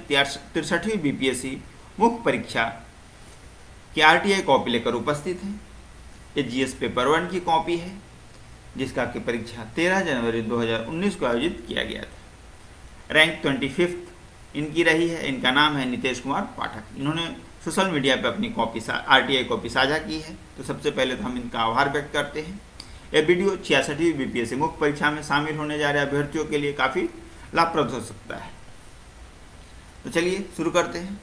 63वीं BPSC मुख्य परीक्षा की आरटीआई कॉपी लेकर उपस्थित हैं। ये जीएस पेपर 1 की कॉपी है, जिसका की परीक्षा 13 जनवरी 2019 को आयोजित किया गया था। रैंक 25 इनकी रही है। इनका नाम है नितेश कुमार पाठक। इन्होंने सोशल मीडिया पर अपनी कॉपी आरटीआई कॉपी साझा की है। तो सबसे पहले तो हम इनका आभार व्यक्त करते हैं। यह वीडियो 66वीं बीपीएससी मुख्य परीक्षा में शामिल होने जा रहे अभ्यर्थियों के लिए काफ़ी लाभप्रद हो सकता है। तो चलिए शुरू करते हैं।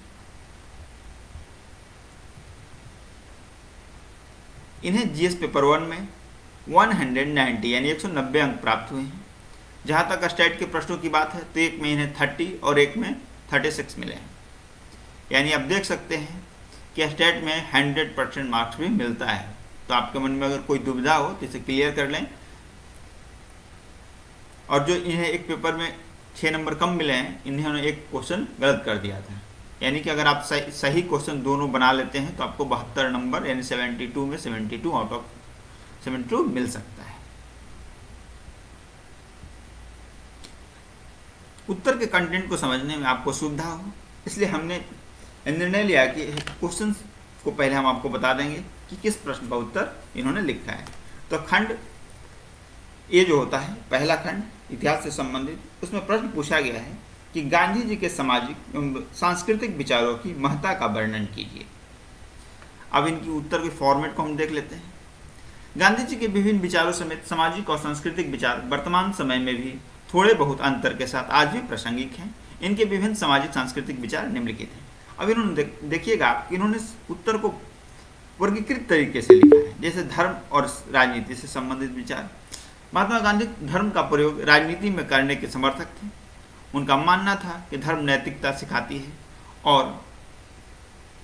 इन्हें जीएस पेपर 1 में 190 यानी 190 अंक प्राप्त हुए हैं। जहाँ तक स्टेट के प्रश्नों की बात है तो एक में इन्हें 30 और एक में 36 मिले हैं। यानी आप देख सकते हैं कि स्टेट में 100% मार्क्स भी मिलता है। तो आपके मन में अगर कोई दुविधा हो तो इसे क्लियर कर लें। और जो इन्हें एक पेपर में 6 नंबर कम मिले हैं, इन्होंने एक क्वेश्चन गलत कर दिया था। यानी कि अगर आप सही क्वेश्चन दोनों बना लेते हैं तो आपको 72 नंबर यानी 72 में 72 आउट ऑफ 72 मिल सकता है। उत्तर के कंटेंट को समझने में आपको सुविधा हो, इसलिए हमने निर्णय लिया कि क्वेश्चन को पहले हम आपको बता देंगे कि किस प्रश्न का उत्तर इन्होंने लिखा है। तो खंड ये जो होता है, पहला खंड इतिहास से संबंधित, उसमें प्रश्न पूछा गया है कि गांधी जी के सामाजिक एवं सांस्कृतिक विचारों की महत्ता का वर्णन कीजिए। अब इनकी उत्तर के फॉर्मेट को हम देख लेते हैं। गांधी जी के विभिन्न विचारों समेत सामाजिक और सांस्कृतिक विचार वर्तमान समय में भी थोड़े बहुत अंतर के साथ आज भी प्रासंगिक हैं। इनके विभिन्न सामाजिक सांस्कृतिक विचार निम्नलिखित हैं। अब इन्होंने देखिएगा कि इन्होंने उत्तर को वर्गीकृत तरीके से लिखा है, जैसे धर्म और राजनीति से संबंधित विचार। महात्मा गांधी धर्म का प्रयोग राजनीति में करने के समर्थक थे। उनका मानना था कि धर्म नैतिकता सिखाती है और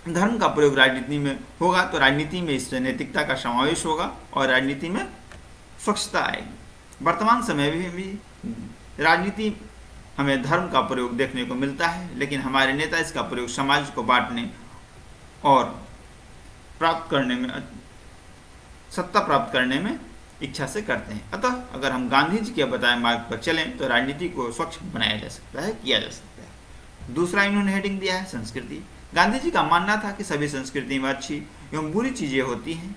धर्म का प्रयोग राजनीति में होगा तो राजनीति में इससे नैतिकता का समावेश होगा और राजनीति में स्वच्छता आएगी। वर्तमान समय में भी राजनीति हमें धर्म का प्रयोग देखने को मिलता है, लेकिन हमारे नेता इसका प्रयोग समाज को बांटने और प्राप्त करने में, सत्ता प्राप्त करने में इच्छा से करते हैं। अतः अगर हम गांधी जी के बताए मार्ग पर चलें तो राजनीति को स्वच्छ बनाया जा सकता है, किया जा सकता है। दूसरा इन्होंने हेडिंग दिया है संस्कृति। गांधी जी का मानना था कि सभी संस्कृति में अच्छी एवं बुरी चीज़ें होती हैं।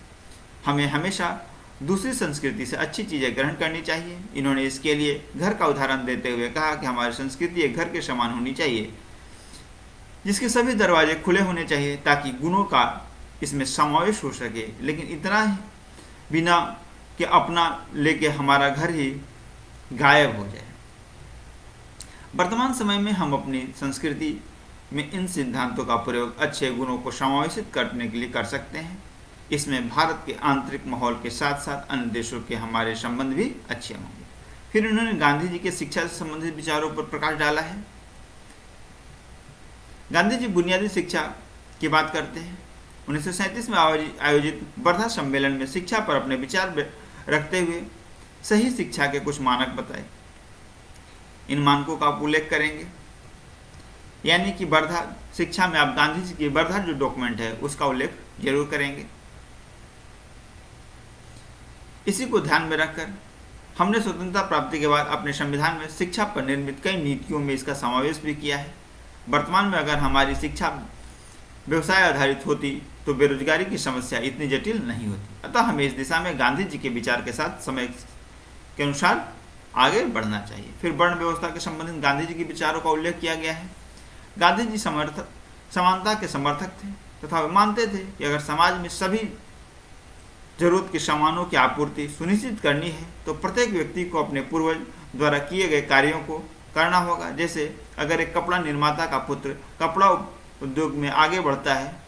हमें हमेशा दूसरी संस्कृति से अच्छी चीज़ें ग्रहण करनी चाहिए। इन्होंने इसके लिए घर का उदाहरण देते हुए कहा कि हमारी संस्कृति एक घर के समान होनी चाहिए, जिसके सभी दरवाजे खुले होने चाहिए ताकि गुणों का इसमें समावेश हो सके, लेकिन इतना ही बिना कि अपना लेके हमारा घर ही गायब हो जाए। वर्तमान समय में हम अपनी संस्कृति में इन सिद्धांतों का प्रयोग अच्छे गुणों को समावेशित करने के लिए कर सकते हैं। इसमें भारत के आंतरिक माहौल के साथ साथ अन्य देशों के हमारे संबंध भी अच्छे होंगे। फिर उन्होंने गांधी जी के शिक्षा से संबंधित विचारों पर प्रकाश डाला है। गांधी जी बुनियादी शिक्षा की बात करते हैं। 1937 में आयोजित वर्धा सम्मेलन में शिक्षा पर अपने विचार रखते हुए सही शिक्षा के कुछ मानक बताए। इन मानकों का आप उल्लेख करेंगे, यानी कि वर्धा शिक्षा में आप गांधी जी की वर्धा जो डॉक्यूमेंट है उसका उल्लेख जरूर करेंगे। इसी को ध्यान में रखकर हमने स्वतंत्रता प्राप्ति के बाद अपने संविधान में शिक्षा पर निर्मित कई नीतियों में इसका समावेश भी किया है। वर्तमान में अगर हमारी शिक्षा व्यवसाय आधारित होती तो बेरोजगारी की समस्या इतनी जटिल नहीं होती। अतः हमें इस दिशा में गांधी जी के विचार के साथ समय के अनुसार आगे बढ़ना चाहिए। फिर वर्ण व्यवस्था के संबंधित गांधी जी के विचारों का उल्लेख किया गया है। गांधी जी समानता के समर्थक थे तथा वे मानते थे कि अगर समाज में सभी जरूरत के सामानों की आपूर्ति सुनिश्चित करनी है तो प्रत्येक व्यक्ति को अपने पूर्वज द्वारा किए गए कार्यों को करना होगा। जैसे अगर एक कपड़ा निर्माता का पुत्र कपड़ा उद्योग में आगे बढ़ता है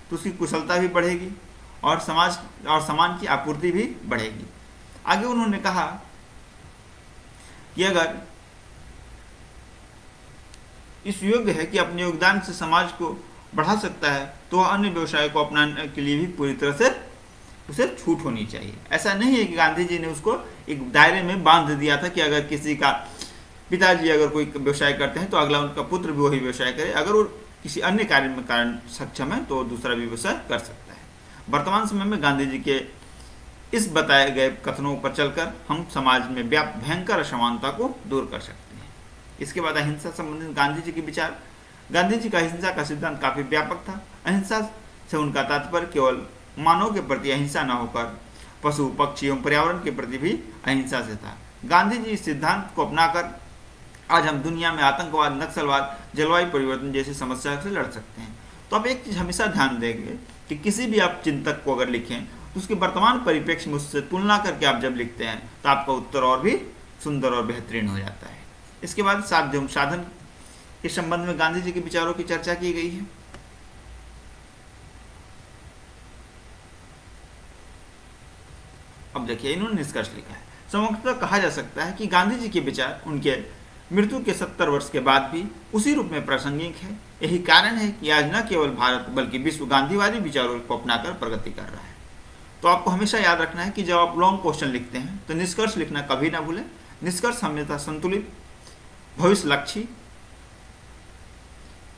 तो उसकी कुशलता भी बढ़ेगी और समाज और सामान की आपूर्ति भी बढ़ेगी। आगे उन्होंने कहा कि अगर इस योग्य है कि अपने योगदान से समाज को बढ़ा सकता है तो वह अन्य व्यवसाय को अपनाने के लिए भी पूरी तरह से उसे छूट होनी चाहिए। ऐसा नहीं है कि गांधी जी ने उसको एक दायरे में बांध दिया था कि अगर किसी का पिताजी अगर कोई व्यवसाय करते हैं तो अगला उनका पुत्र भी वही व्यवसाय करे, अगर वो किसी अन्य कार्य में कारण सक्षम है तो दूसरा भी व्यवसाय कर सकता है। वर्तमान समय में गांधी जी के इस बताए गए कथनों पर चलकर हम समाज में व्याप्त भयंकर असमानता को दूर कर सकते हैं। इसके बाद अहिंसा संबंधित गांधी जी के विचार। गांधी जी का अहिंसा का सिद्धांत काफी व्यापक था। अहिंसा से उनका तात्पर्य केवल मानव के प्रति अहिंसा न होकर पशु पक्षी एवं पर्यावरण के प्रति भी अहिंसा से था। गांधी जी इस सिद्धांत को अपनाकर आज हम दुनिया में आतंकवाद, नक्सलवाद, जलवायु परिवर्तन जैसी समस्या से लड़ सकते हैं। तो आप एक चीज हमेशा ध्यान देंगे कि किसी भी आप चिंतक को अगर लिखें तो उसके वर्तमान परिप्रेक्ष्य में उससे तुलना करके आप जब लिखते हैं तो आपका उत्तर और भी सुंदर और बेहतरीन हो जाता है। इसके बाद साध्य एवं साधन के संबंध में गांधी जी के विचारों की चर्चा की गई है। अब देखिए इन्होंने निष्कर्ष लिखा है। समग्रतः कहा जा सकता है कि गांधी जी के विचार उनके मृत्यु के 70 वर्ष के बाद भी उसी रूप में प्रासंगिक है। यही कारण है कि आज न केवल भारत बल्कि विश्व गांधीवादी विचारों को अपनाकर प्रगति कर रहा है। तो आपको हमेशा याद रखना है कि जब आप लॉन्ग क्वेश्चन लिखते हैं तो निष्कर्ष लिखना कभी ना भूलें। निष्कर्ष हमेशा संतुलित, भविष्यलक्षी,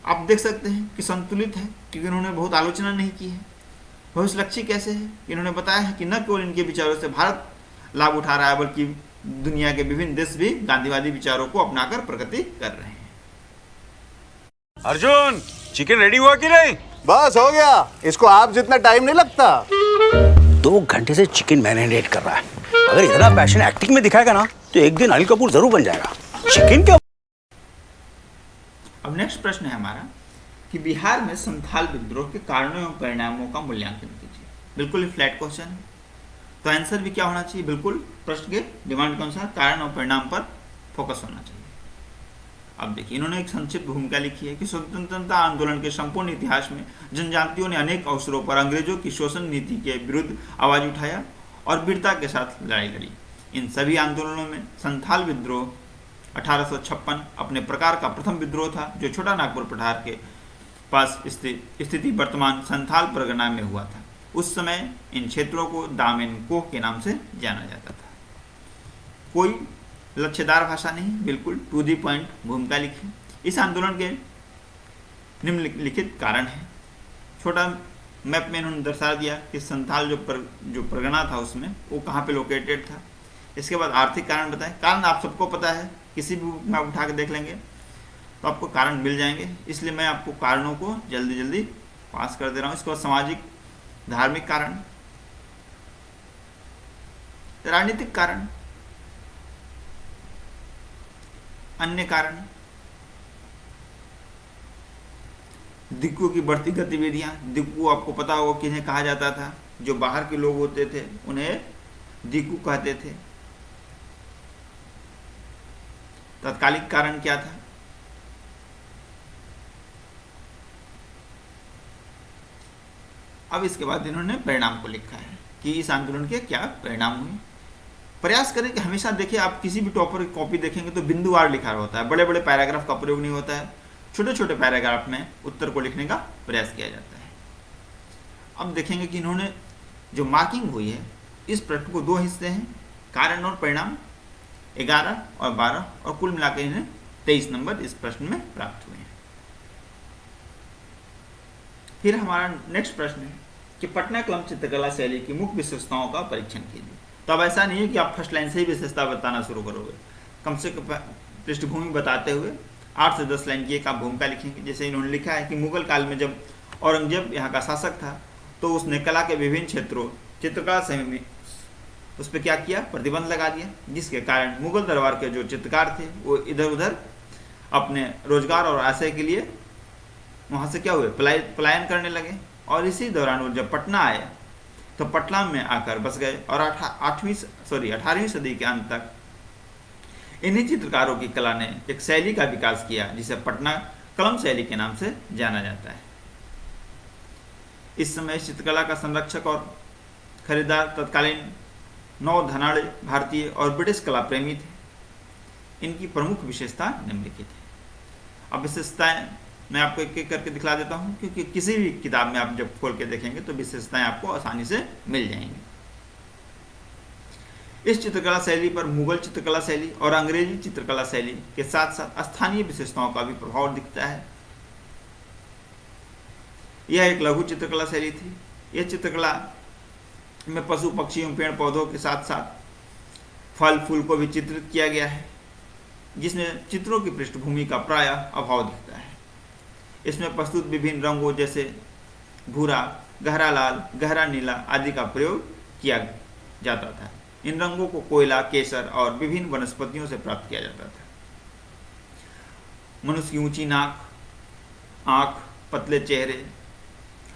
आप देख सकते हैं कि संतुलित है क्योंकि उन्होंने बहुत आलोचना नहीं की है। भविष्यलक्षी कैसे है? इन्होंने बताया है कि न केवल इनके विचारों से भारत लाभ उठा रहा है बल्कि दुनिया के विभिन्न देश भी गांधीवादी विचारों को अपनाकर प्रगति कर रहे हैं। अर्जुन, चिकन रेडी हुआ कि नहीं? बस हो गया, इसको आप जितना टाइम नहीं लगता। 2 घंटे से चिकन मैरिनेट कर रहा है। अगर इतना पैशन एक्टिंग में दिखाएगा ना तो एक दिन अनिल कपूर जरूर बन जाएगा। चिकन क्या? अब नेक्स्ट प्रश्न है हमारा कि बिहार में संथाल विद्रोह के कारणों एवं परिणामों का मूल्यांकन कीजिए। बिल्कुल ही फ्लैट क्वेश्चन है, तो आंसर भी क्या होना चाहिए? बिल्कुल प्रश्न के डिमांड के अनुसार कारण और परिणाम पर फोकस होना चाहिए। अब देखिए इन्होंने एक संक्षिप्त भूमिका लिखी है कि स्वतंत्रता आंदोलन के संपूर्ण इतिहास में जनजातियों ने अनेक अवसरों पर अंग्रेजों की शोषण नीति के विरुद्ध आवाज उठाया और वीरता के साथ लड़ाई लड़ी। इन सभी आंदोलनों में संथाल विद्रोह 1856 अपने प्रकार का प्रथम विद्रोह था जो छोटा नागपुर पठार के पास स्थिति वर्तमान संथाल परगना में हुआ था। उस समय इन क्षेत्रों को दामेन कोह के नाम से जाना जाता था। कोई लक्ष्यदार भाषा नहीं, बिल्कुल टू दी पॉइंट भूमिका लिखी। इस आंदोलन के निम्नलिखित कारण है। छोटा मैप में इन्होंने दर्शा दिया कि संथाल जो परगना था उसमें वो कहाँ पे लोकेटेड था। इसके बाद आर्थिक कारण बताएं। कारण आप सबको पता है, किसी भी बुक में आप उठा के देख लेंगे तो आपको कारण मिल जाएंगे, इसलिए मैं आपको कारणों को जल्दी जल्दी पास कर दे रहा हूँ। इसके बाद सामाजिक धार्मिक कारण, राजनीतिक कारण, अन्य कारण, दिक्कू की बढ़ती गतिविधियां। दिक्कू आपको पता होगा किन्हें कहा जाता था, जो बाहर के लोग होते थे उन्हें दिक्कू कहते थे। तत्कालिक कारण क्या था? अब इसके बाद इन्होंने परिणाम को लिखा है कि इस आंदोलन के क्या परिणाम हुए। प्रयास करें कि हमेशा देखिए, आप किसी भी टॉपर की कॉपी देखेंगे तो बिंदुवार लिखा होता है, बड़े बड़े पैराग्राफ का प्रयोग नहीं होता है। छोटे छोटे पैराग्राफ में उत्तर को लिखने का प्रयास किया जाता है। अब देखेंगे कि इन्होंने जो मार्किंग हुई है इस प्रश्न को 2 हिस्से हैं, कारण और परिणाम 11 और 12, और कुल मिलाकर इन्हें 23 नंबर इस प्रश्न में प्राप्त हुए हैं। फिर हमारा नेक्स्ट प्रश्न है कि पटना कलम चित्रकला शैली की मुख्य विशेषताओं का परीक्षण कीजिए। तो अब ऐसा नहीं है कि आप फर्स्ट लाइन से ही विशेषता बताना शुरू करोगे, कम से कम पृष्ठभूमि बताते हुए 8 से 10 लाइन की एक आप भूमिका लिखेंगे। जैसे इन्होंने लिखा है कि मुगल काल में जब औरंगजेब यहाँ का शासक था तो उसने कला के विभिन्न क्षेत्रों चित्रकला से उस पर क्या किया? प्रतिबंध लगा दिया, जिसके कारण मुगल दरबार के जो चित्रकार थे वो इधर उधर अपने रोजगार और आशय के लिए वहाँ से क्या हुए? पलायन करने लगे। और इसी दौरान वो जब पटना आए तो पटना में आकर बस गए और 18वीं सदी के अंत तक इन्हीं चित्रकारों की कला ने एक शैली का विकास किया जिसे पटना कलम शैली के नाम से जाना जाता है। इस समय इस चित्रकला का संरक्षक और खरीदार तत्कालीन 9 धनाढ़ भारतीय और ब्रिटिश कला प्रेमी थे। इनकी प्रमुख विशेषता निम्नलिखित है। अब विशेषताएं मैं आपको एक एक करके दिखला देता हूं, क्योंकि किसी भी किताब में आप जब खोल के देखेंगे तो विशेषताएं आपको आसानी से मिल जाएंगी। इस चित्रकला शैली पर मुगल चित्रकला शैली और अंग्रेजी चित्रकला शैली के साथ साथ स्थानीय विशेषताओं का भी प्रभाव दिखता है। यह एक लघु चित्रकला शैली थी। यह चित्रकला में पशु पक्षियों पेड़ पौधों के साथ साथ फल फूल को भी चित्रित किया गया है, जिसमें चित्रों की पृष्ठभूमि का प्रायः अभाव दिखता है। इसमें प्रस्तुत विभिन्न रंगों जैसे भूरा, गहरा लाल, गहरा नीला आदि का प्रयोग किया जाता था। इन रंगों को कोयला, केसर और विभिन्न वनस्पतियों से प्राप्त किया जाता था। मनुष्य की ऊंची नाक, आँख, पतले चेहरे,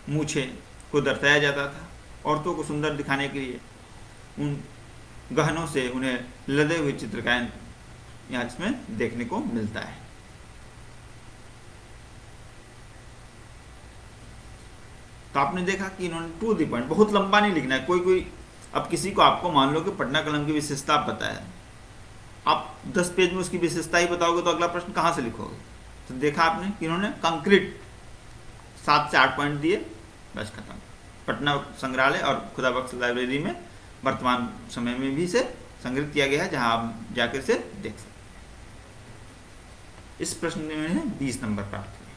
मूछें को दर्शाया जाता था। औरतों को सुंदर दिखाने के लिए उन गहनों से उन्हें लदे हुए चित्रकायन यहाँ इसमें देखने को मिलता है। तो आपने देखा कि इन्होंने टू द पॉइंट, बहुत लंबा नहीं लिखना है। कोई अब किसी को, आपको मान लो कि पटना कलम की विशेषता पता है, आप 10 पेज में उसकी विशेषता ही बताओगे तो अगला प्रश्न कहाँ से लिखोगे। तो देखा आपने कि इन्होंने कंक्रीट 7 से 8 पॉइंट दिए, बस खत्म। पटना संग्रहालय और खुदाबख्श लाइब्रेरी में वर्तमान समय में भी इसे संग्रहित किया गया है, जहां आप जाकर से देख सकते हैं। इस प्रश्न में 20 नंबर प्राप्त हुए।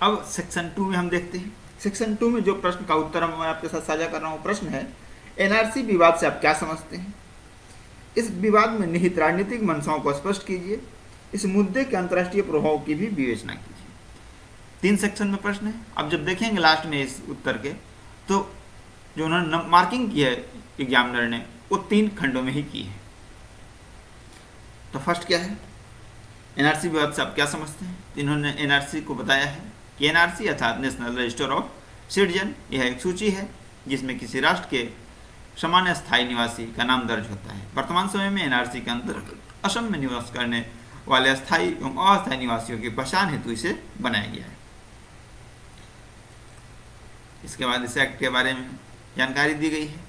अब सेक्शन 2 में हम देखते हैं। सेक्शन 2 में जो प्रश्न का उत्तर मैं आपके साथ साझा कर रहा हूँ, प्रश्न है एनआरसी विवाद से आप क्या समझते हैं। इस विवाद में निहित राजनीतिक मंशाओं को स्पष्ट कीजिए। इस मुद्दे के अंतर्राष्ट्रीय प्रभाव की भी विवेचना कीजिए। 3 सेक्शन में प्रश्न है। अब जब देखेंगे लास्ट में इस उत्तर के, तो जो उन्होंने मार्किंग की है एग्जामिनर ने, वो 3 खंडों में ही की है। तो फर्स्ट क्या है, एनआरसी विवाद से आप क्या समझते हैं। इन्होंने एनआरसी को बताया है कि एनआरसी अर्थात नेशनल रजिस्टर ऑफ सिटीजन, यह एक सूची है जिसमें किसी राष्ट्र के सामान्य स्थायी निवासी का नाम दर्ज होता है। वर्तमान समय में एनआरसी के अंतर्गत असम में निवास करने वाले स्थायी एवं अस्थायी निवासियों की पहचान हेतु इसे बनाया गया है। इसके बाद इस एक्ट के बारे में जानकारी दी गई है।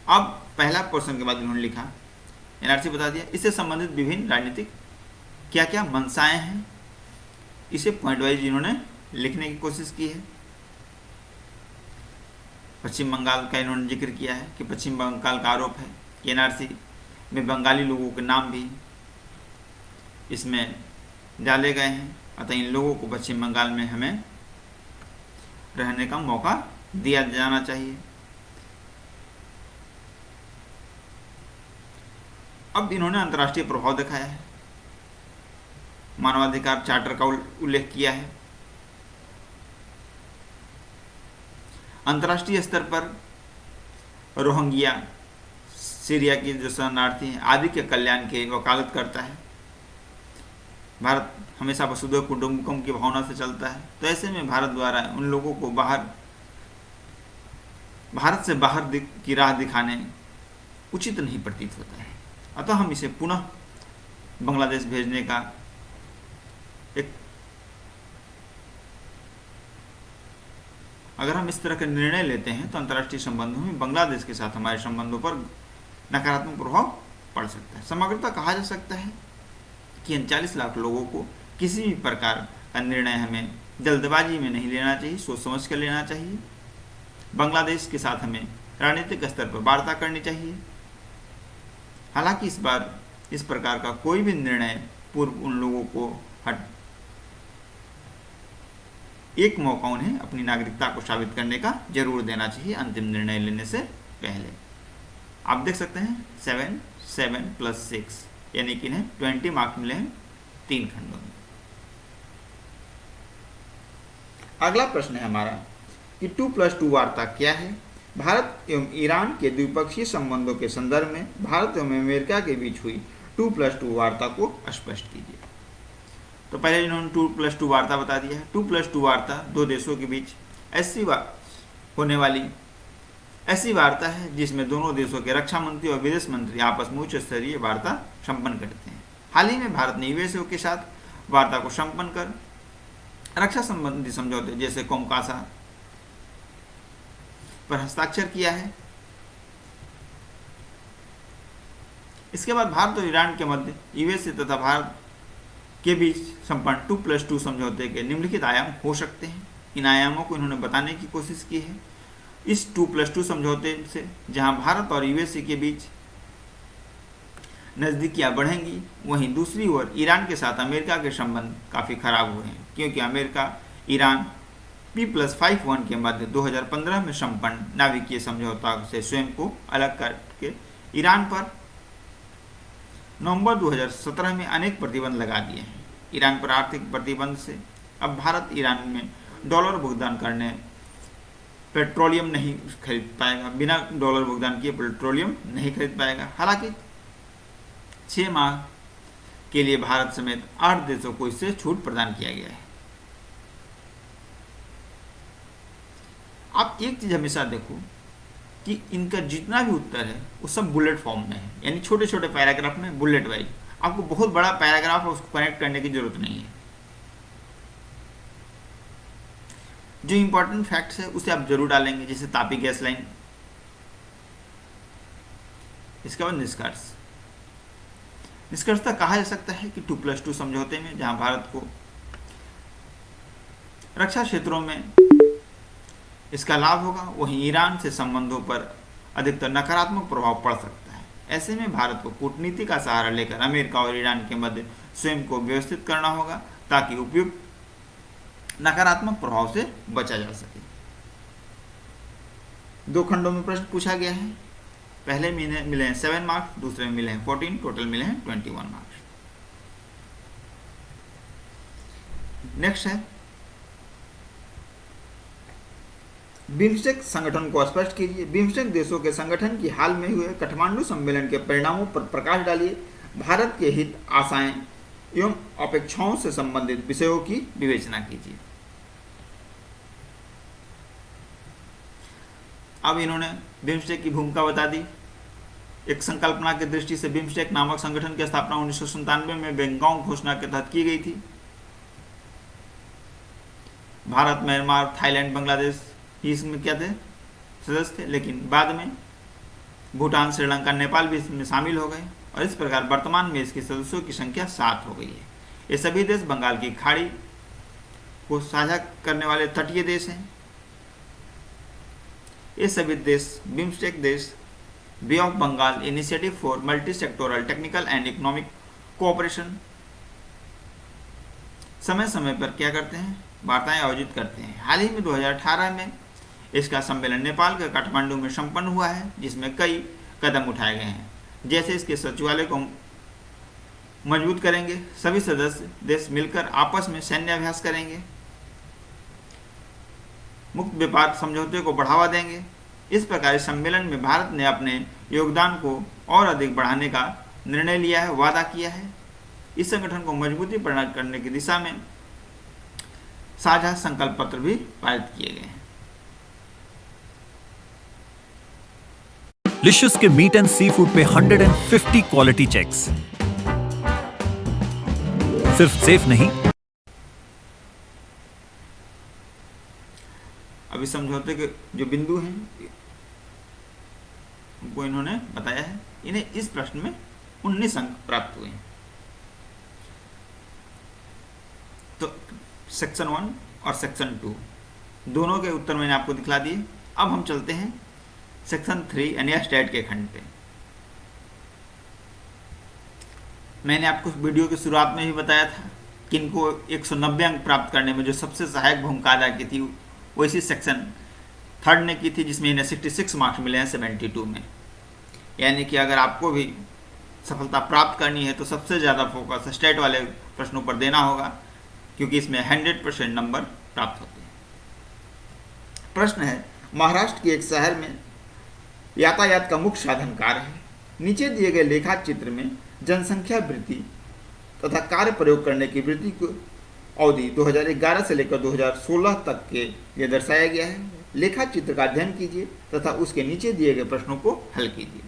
अब पहला पोर्शन के बाद इन्होंने लिखा, एनआरसी बता दिया, इससे संबंधित विभिन्न राजनीतिक क्या क्या मंशाएं हैं, इसे पॉइंट वाइज इन्होंने लिखने की कोशिश की है। पश्चिम बंगाल का इन्होंने जिक्र किया है कि पश्चिम बंगाल का आरोप है कि एनआरसी में बंगाली लोगों के नाम भी इसमें डाले गए हैं, अतः इन लोगों को पश्चिम बंगाल में हमें रहने का मौका दिया जाना चाहिए। अब इन्होंने अंतर्राष्ट्रीय प्रभाव दिखाया है, मानवाधिकार चार्टर का उल्लेख किया है। अंतर्राष्ट्रीय स्तर पर रोहिंग्या, सीरिया के जो शरणार्थी हैं आदि के कल्याण की वकालत करता है। भारत हमेशा वसुधैव कुटुंबकम की भावना से चलता है, तो ऐसे में भारत द्वारा उन लोगों को भारत से बाहर की राह दिखाने उचित नहीं प्रतीत होता है। अतः हम इसे पुनः बांग्लादेश भेजने का एक, अगर हम इस तरह का निर्णय लेते हैं तो अंतर्राष्ट्रीय संबंधों में बांग्लादेश के साथ हमारे संबंधों पर नकारात्मक प्रभाव पड़ सकता है। समग्रता कहा जा सकता है कि 39 लाख लोगों को किसी भी प्रकार का निर्णय हमें जल्दबाजी में नहीं लेना चाहिए, सोच समझ कर लेना चाहिए। बांग्लादेश के साथ हमें राजनीतिक स्तर पर वार्ता करनी चाहिए। हालांकि इस बार इस प्रकार का कोई भी निर्णय पूर्व उन लोगों को एक मौका उन्हें अपनी नागरिकता को साबित करने का जरूर देना चाहिए अंतिम निर्णय लेने से पहले। आप देख सकते हैं 7, 7 + 6 यानी कि इन्हें 20 मार्क्स मिले हैं 3 खंडों में। अगला प्रश्न है हमारा कि 2+2 वार्ता क्या है। भारत एवं ईरान के द्विपक्षीय संबंधों के संदर्भ में भारत एवं अमेरिका के बीच हुई 2+2 वार्ता को स्पष्ट कीजिए। तो पहले इन्होंने 2+2 वार्ता बता दिया है। 2+2 वार्ता दो देशों के बीच होने वाली ऐसी वार्ता है जिसमें दोनों देशों के रक्षा मंत्री और विदेश मंत्री आपस में उच्च स्तरीय वार्ता संपन्न करते हैं। हाल ही में भारत ने यूएसए के साथ वार्ता को संपन्न कर रक्षा संबंधी समझौते जैसे कोमकासा पर हस्ताक्षर किया है। इसके बाद भारत और ईरान के मध्य यूएसए तथा भारत के बीच संपन्न 2+2 समझौते के निम्नलिखित आयाम हो सकते हैं। इन आयामों को इन्होंने बताने की कोशिश की है। इस 2+2 समझौते से जहां भारत और यूएसए के बीच नज़दीकियां बढ़ेंगी, वहीं दूसरी ओर ईरान के साथ अमेरिका के संबंध काफ़ी खराब हुए हैं, क्योंकि अमेरिका ईरान P+51 के मध्य 2015 में संपन्न नाभिकीय समझौता से स्वयं को अलग करके ईरान पर नवंबर 2017 में अनेक प्रतिबंध लगा दिए हैं। ईरान पर आर्थिक प्रतिबंध से अब भारत ईरान में डॉलर भुगतान करने पेट्रोलियम नहीं खरीद पाएगा, बिना डॉलर भुगतान किए पेट्रोलियम नहीं खरीद पाएगा। हालांकि 6 माह के लिए भारत समेत 8 देशों को इससे छूट प्रदान किया गया है। आप एक चीज हमेशा देखो कि इनका जितना भी उत्तर है वो सब बुलेट फॉर्म में है, यानी छोटे छोटे पैराग्राफ में बुलेट वाइज। आपको बहुत बड़ा पैराग्राफ है उसको कनेक्ट करने की जरूरत नहीं है। जो इंपॉर्टेंट फैक्ट्स है उसे आप जरूर डालेंगे, जैसे तापी गैस लाइन। इसके बाद निष्कर्षतः कहा जा सकता है कि 2+2 समझौते में जहां भारत को रक्षा क्षेत्रों में इसका लाभ होगा, वहीं ईरान से संबंधों पर अधिकतर नकारात्मक प्रभाव पड़ सकता है। ऐसे में भारत को कूटनीति का सहारा लेकर अमेरिका और ईरान के मध्य स्वयं को व्यवस्थित करना होगा ताकि उपयुक्त नकारात्मक प्रभाव से बचा जा सके। 2 खंडों में प्रश्न पूछा गया है। पहले में मिले हैं 7 मार्क्स, दूसरे में मिले हैं 14, टोटल मिले हैं 21 मार्क्स। नेक्स्ट है बिम्स्टेक संगठन को स्पष्ट कीजिए। बिम्स्टेक देशों के संगठन की हाल में हुए काठमांडू सम्मेलन के परिणामों पर प्रकाश डालिए। भारत के हित, आशाएं एवं अपेक्षाओं से संबंधित विषयों की विवेचना कीजिए। अब इन्होंने बिम्स्टेक की भूमिका बता दी। एक संकल्पना की दृष्टि से बिम्स्टेक नामक संगठन की स्थापना 1997 में बैंकॉक घोषणा के तहत की गई थी। भारत, म्यांमार, थाईलैंड, बांग्लादेश ही इसमें क्या थे, सदस्य थे, लेकिन बाद में भूटान, श्रीलंका, नेपाल भी इसमें शामिल हो गए और इस प्रकार वर्तमान में इसके सदस्यों की संख्या 7 हो गई है। ये सभी देश बंगाल की खाड़ी को साझा करने वाले तटीय देश हैं। ये सभी देश बिम्स्टेक देश bay of Bengal initiative for multi sectoral technical and economic cooperation समय समय पर क्या करते हैं, वार्ताएं आयोजित करते हैं। हाल ही में 2018 में इसका सम्मेलन नेपाल के काठमांडू में संपन्न हुआ है, जिसमें कई कदम उठाए गए हैं, जैसे इसके सचिवालय को मजबूत करेंगे, सभी सदस्य देश मिलकर आपस में सैन्य अभ्यास करेंगे, मुक्त व्यापार समझौते को बढ़ावा देंगे। इस प्रकार इस सम्मेलन में भारत ने अपने योगदान को और अधिक बढ़ाने का निर्णय लिया है, वादा किया है। इस संगठन को मजबूती प्रदान करने की दिशा में साझा संकल्प पत्र भी पारित किए गए हैं। लिशियस के मीट एंड सी फूड पे 150 क्वालिटी चेक्स। सिर्फ सेफ नहीं, अभी समझौते के जो बिंदु हैं उनको इन्होंने बताया है। इन्हें इस प्रश्न में 19 अंक प्राप्त हुए हैं। तो सेक्शन 1 और सेक्शन 2 दोनों के उत्तर मैंने आपको दिखला दिए। अब हम चलते हैं सेक्शन 3 यानी स्टेट के खंड पे। मैंने आपको वीडियो की शुरुआत में ही बताया था कि इनको 190 अंक प्राप्त करने में जो सबसे सहायक भूमिका अदा की थी वो इसी सेक्शन 3 ने की थी, जिसमें इन्हें 66 मार्क्स मिले हैं 72 में। यानी कि अगर आपको भी सफलता प्राप्त करनी है तो सबसे ज़्यादा फोकस स्टेट वाले प्रश्नों पर देना होगा, क्योंकि इसमें 100% नंबर प्राप्त होते हैं। प्रश्न है, महाराष्ट्र के एक शहर में यातायात का मुख्य साधन कार है। नीचे दिए गए लेखा चित्र में जनसंख्या वृद्धि तथा कार्य प्रयोग करने की वृद्धि को अवधि 2011 से लेकर 2016 तक के लिए दर्शाया गया है। लेखा चित्र का अध्ययन कीजिए तथा उसके नीचे दिए गए प्रश्नों को हल कीजिए।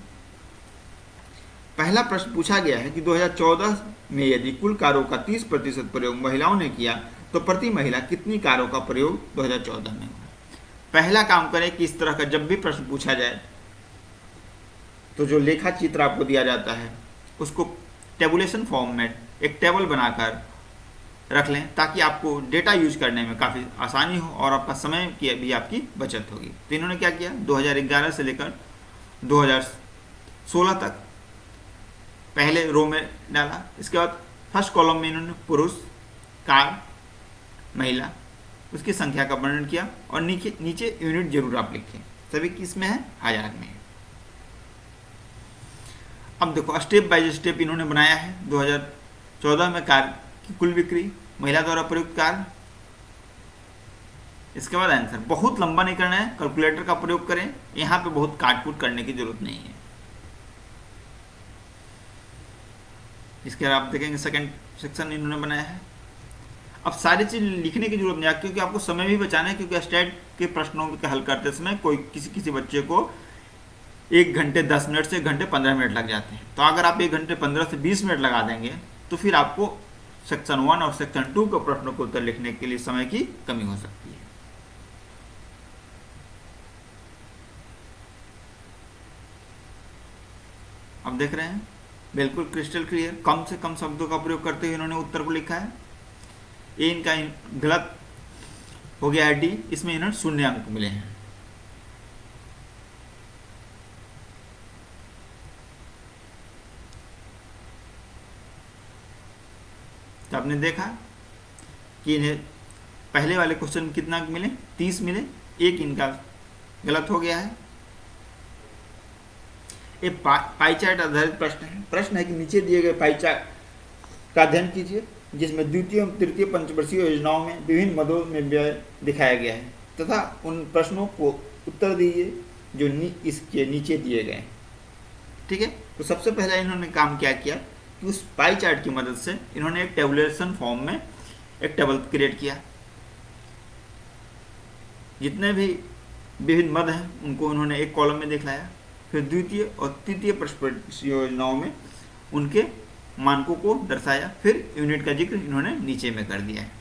पहला प्रश्न पूछा गया है कि 2014 में यदि कुल कारों का 30% प्रयोग महिलाओं ने किया तो प्रति महिला कितनी कारों का प्रयोग 2014 में हुआ। पहला काम करें कि इस तरह का जब भी प्रश्न पूछा जाए तो जो लेखा चित्र आपको दिया जाता है उसको टेबुलेशन फॉर्म में एक टेबल बनाकर रख लें, ताकि आपको डेटा यूज करने में काफ़ी आसानी हो और आपका समय की भी आपकी बचत होगी। तो इन्होंने क्या किया, 2011 से लेकर 2016 तक पहले रो में डाला। इसके बाद फर्स्ट कॉलम में इन्होंने पुरुष, कार, महिला, उसकी संख्या का वर्णन किया और नीचे यूनिट जरूर आप लिखें, सभी किस में है, 1000 में है। अब देखो स्टेप बाय स्टेप इन्होंने बनाया है। 2014 में कार की कुल बिक्री, महिला द्वारा प्रयुक्त कार। इसके बाद आंसर, बहुत लंबा नहीं करना है, कैलकुलेटर का प्रयोग करें, यहाँ पे बहुत काटकूट करने की जरूरत नहीं है। इसके बाद आप देखेंगे सेकंड सेक्शन इन्होंने बनाया है। अब सारी चीज लिखने की जरूरत नहीं है क्योंकि आपको समय भी बचाना है, क्योंकि स्टेट के प्रश्नों के हल करते समय कोई किसी बच्चे को 1 घंटे 10 मिनट से 1 घंटे 15 मिनट लग जाते हैं। तो अगर आप 1 घंटे 15 से 20 मिनट लगा देंगे तो फिर आपको सेक्शन 1 और सेक्शन 2 के प्रश्नों को उत्तर लिखने के लिए समय की कमी हो सकती है। अब देख रहे हैं बिल्कुल क्रिस्टल क्लियर, कम से कम शब्दों का प्रयोग करते हुए इन्होंने उत्तर को लिखा है। ए इनका गलत हो गया है डी, इसमें इन्होंने 0 अंक मिले हैं। तो आपने देखा कि इन्हें पहले वाले क्वेश्चन में कितना अंक मिले, 30 मिले, एक इनका गलत हो गया है। ये पाई चार्ट आधारित प्रश्न है कि नीचे दिए गए पाई चार्ट का अध्ययन कीजिए जिसमें द्वितीय एवं तृतीय पंचवर्षीय योजनाओं में विभिन्न मदों में व्यय दिखाया गया है तथा उन प्रश्नों को उत्तर दीजिए जो इसके नीचे दिए गए हैं। ठीक है, तो सबसे पहले इन्होंने काम क्या किया कि उस पाई चार्ट की मदद से इन्होंने एक टेबुलेशन फॉर्म में एक टेबल क्रिएट किया। जितने भी विभिन्न मद हैं उनको उन्होंने एक कॉलम में दिखलाया, फिर द्वितीय और तृतीय पंचवर्षीय योजनाओं में उनके मानकों को दर्शाया, फिर यूनिट का जिक्र इन्होंने नीचे में कर दिया है।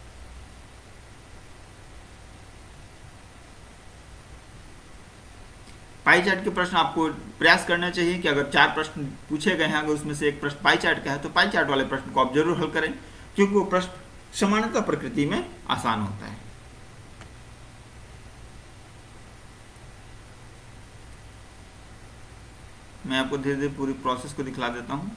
पाई चार्ट के प्रश्न आपको प्रयास करना चाहिए कि अगर 4 प्रश्न पूछे गए हैं, अगर उसमें से एक प्रश्न पाई चार्ट का है तो पाई चार्ट वाले प्रश्न को आप जरूर हल करें, क्योंकि वो प्रश्न समानता प्रकृति में आसान होता है। मैं आपको धीरे धीरे पूरी प्रोसेस को दिखला देता हूं।